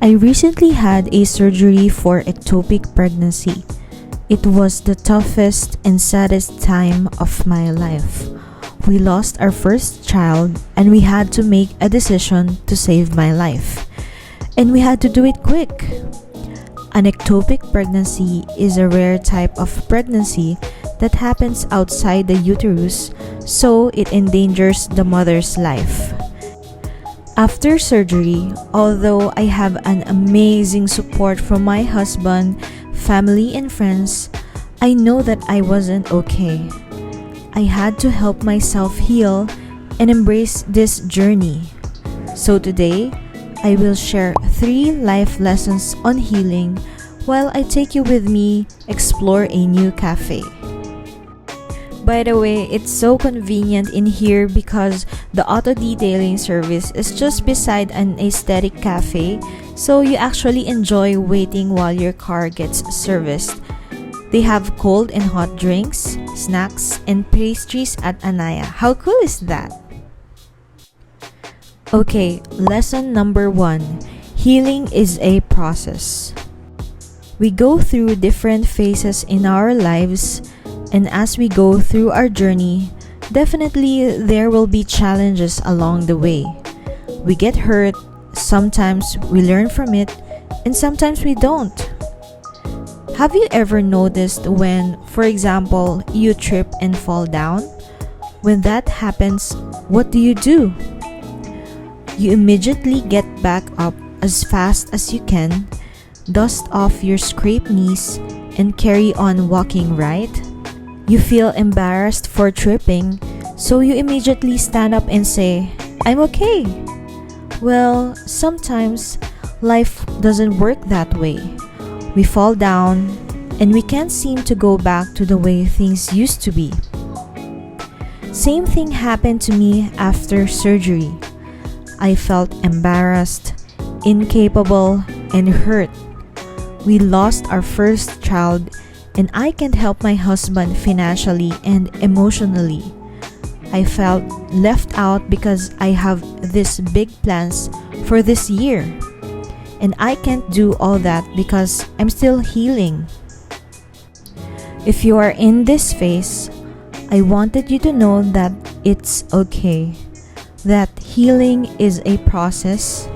I recently had a surgery for ectopic pregnancy. It was the toughest and saddest time of my life. We lost our first child and we had to make a decision to save my life. And we had to do it quick. An ectopic pregnancy is a rare type of pregnancy that happens outside the uterus, so it endangers the mother's life. After surgery, although I have an amazing support from my husband, family, and friends, I know that I wasn't okay. I had to help myself heal and embrace this journey. So today, I will share 3 life lessons on healing while I take you with me explore a new cafe. By the way, it's so convenient in here because the auto detailing service is just beside an aesthetic cafe, so you actually enjoy waiting while your car gets serviced. They have cold and hot drinks, snacks, and pastries at Anaya. How cool is that? Okay, lesson number 1. Healing is a process. We go through different phases in our lives, and as we go through our journey, definitely there will be challenges along the way. We get hurt, sometimes we learn from it, and sometimes we don't. Have you ever noticed when, for example, you trip and fall down? When that happens, what do? You immediately get back up as fast as you can, dust off your scraped knees, and carry on walking, right? You feel embarrassed for tripping, so you immediately stand up and say, "I'm okay." Well, sometimes life doesn't work that way. We fall down and we can't seem to go back to the way things used to be. Same thing happened to me after surgery. I felt embarrassed, incapable, and hurt. We lost our first child, and I can't help my husband financially and emotionally. I felt left out because I have these big plans for this year, and I can't do all that because I'm still healing. If you are in this phase, I wanted you to know that it's okay, that healing is a process,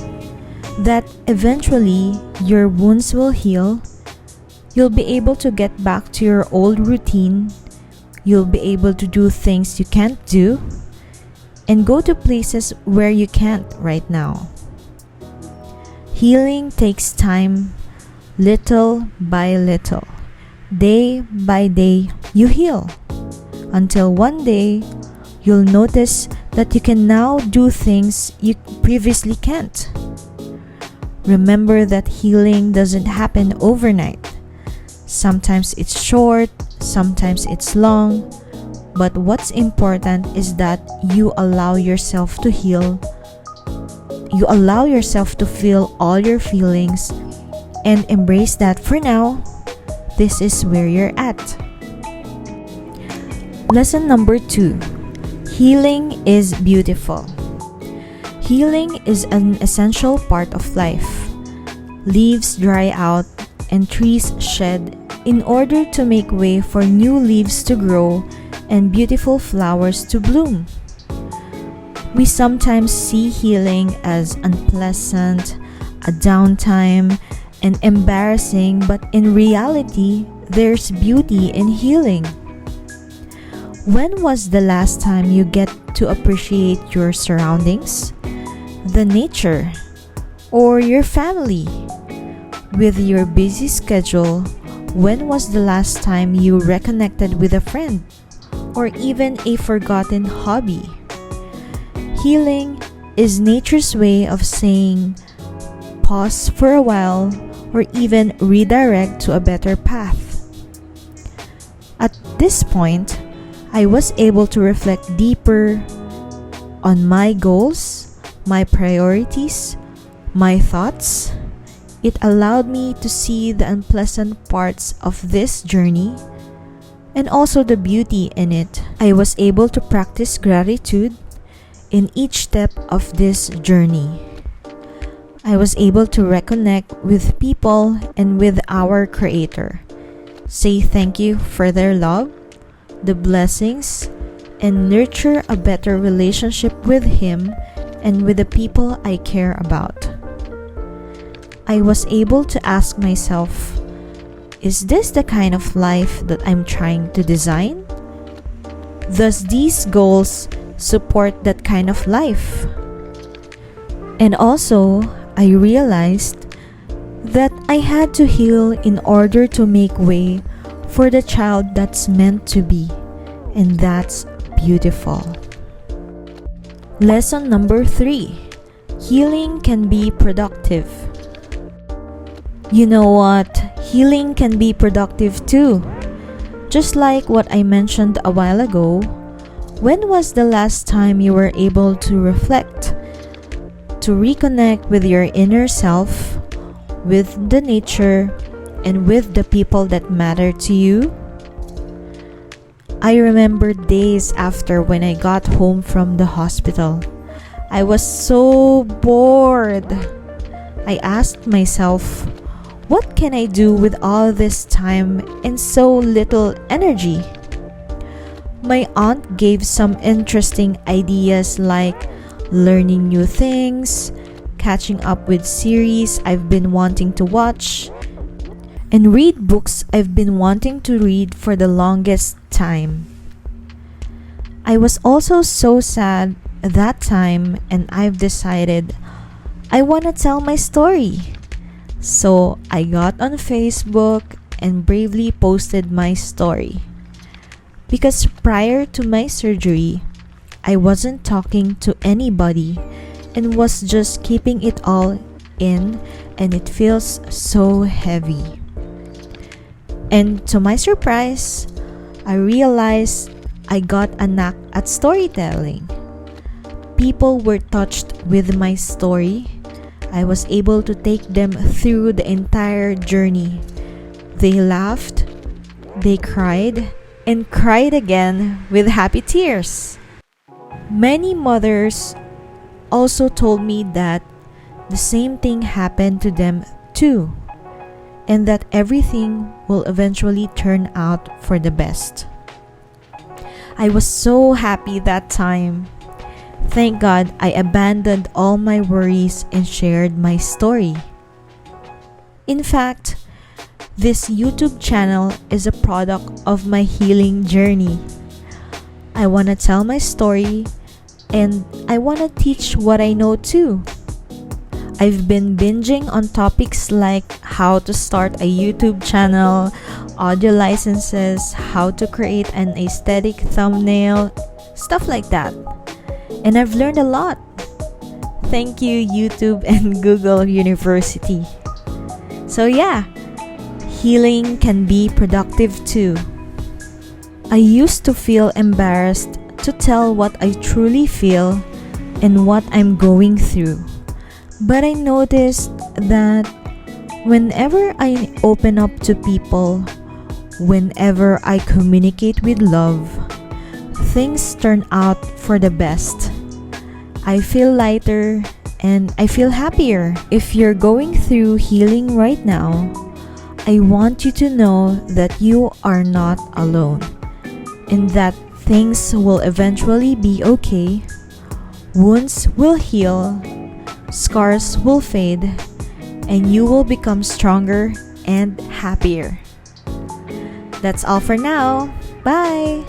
that eventually your wounds will heal. You'll be able to get back to your old routine. You'll be able to do things you can't do and go to places where you can't right now. Healing takes time, little by little. Day by day, you heal. Until one day, you'll notice that you can now do things you previously can't. Remember that healing doesn't happen overnight. Sometimes it's short, sometimes it's long, but what's important is that you allow yourself to heal. You allow yourself to feel all your feelings and embrace that for now, this is where you're at. Lesson number 2. Healing is beautiful. Healing is an essential part of life. Leaves dry out and trees shed in order to make way for new leaves to grow and beautiful flowers to bloom. We sometimes see healing as unpleasant, a downtime, and embarrassing, but in reality, there's beauty in healing. When was the last time you get to appreciate your surroundings, the nature, or your family? With your busy schedule, when was the last time you reconnected with a friend, or even a forgotten hobby? Healing is nature's way of saying, pause for a while, or even redirect to a better path. At this point, I was able to reflect deeper on my goals, my priorities, my thoughts. It allowed me to see the unpleasant parts of this journey and also the beauty in it. I was able to practice gratitude in each step of this journey. I was able to reconnect with people and with our Creator. Say thank you for their love, the blessings, and nurture a better relationship with Him and with the people I care about. I was able to ask myself, is this the kind of life that I'm trying to design? Does these goals support that kind of life? And also, I realized that I had to heal in order to make way for the child that's meant to be, and that's beautiful. Lesson number 3. Healing can be productive. You know what? Healing can be productive too. Just like what I mentioned a while ago, when was the last time you were able to reflect, to reconnect with your inner self, with the nature, and with the people that matter to you? I remember days after when I got home from the hospital. I was so bored. I asked myself, what can I do with all this time and so little energy? My aunt gave some interesting ideas like learning new things, catching up with series I've been wanting to watch, and read books I've been wanting to read for the longest time. I was also so sad that time, and I've decided I want to tell my story. So I got on Facebook and bravely posted my story. Because prior to my surgery, I wasn't talking to anybody and was just keeping it all in, and it feels so heavy. And to my surprise, I realized I got a knack at storytelling. People were touched with my story. I was able to take them through the entire journey. They laughed, they cried, and cried again with happy tears. Many mothers also told me that the same thing happened to them too, and that everything will eventually turn out for the best. I was so happy that time. Thank God I abandoned all my worries and shared my story. In fact, this YouTube channel is a product of my healing journey. I want to tell my story, and I want to teach what I know too. I've been binging on topics like how to start a YouTube channel, audio licenses, how to create an aesthetic thumbnail, stuff like that. And I've learned a lot. Thank you, YouTube and Google University. So yeah, healing can be productive too. I used to feel embarrassed to tell what I truly feel and what I'm going through. But I noticed that whenever I open up to people, whenever I communicate with love, things turn out for the best. I feel lighter and I feel happier. If you're going through healing right now, I want you to know that you are not alone and that things will eventually be okay. Wounds will heal, scars will fade, and you will become stronger and happier. That's all for now. Bye!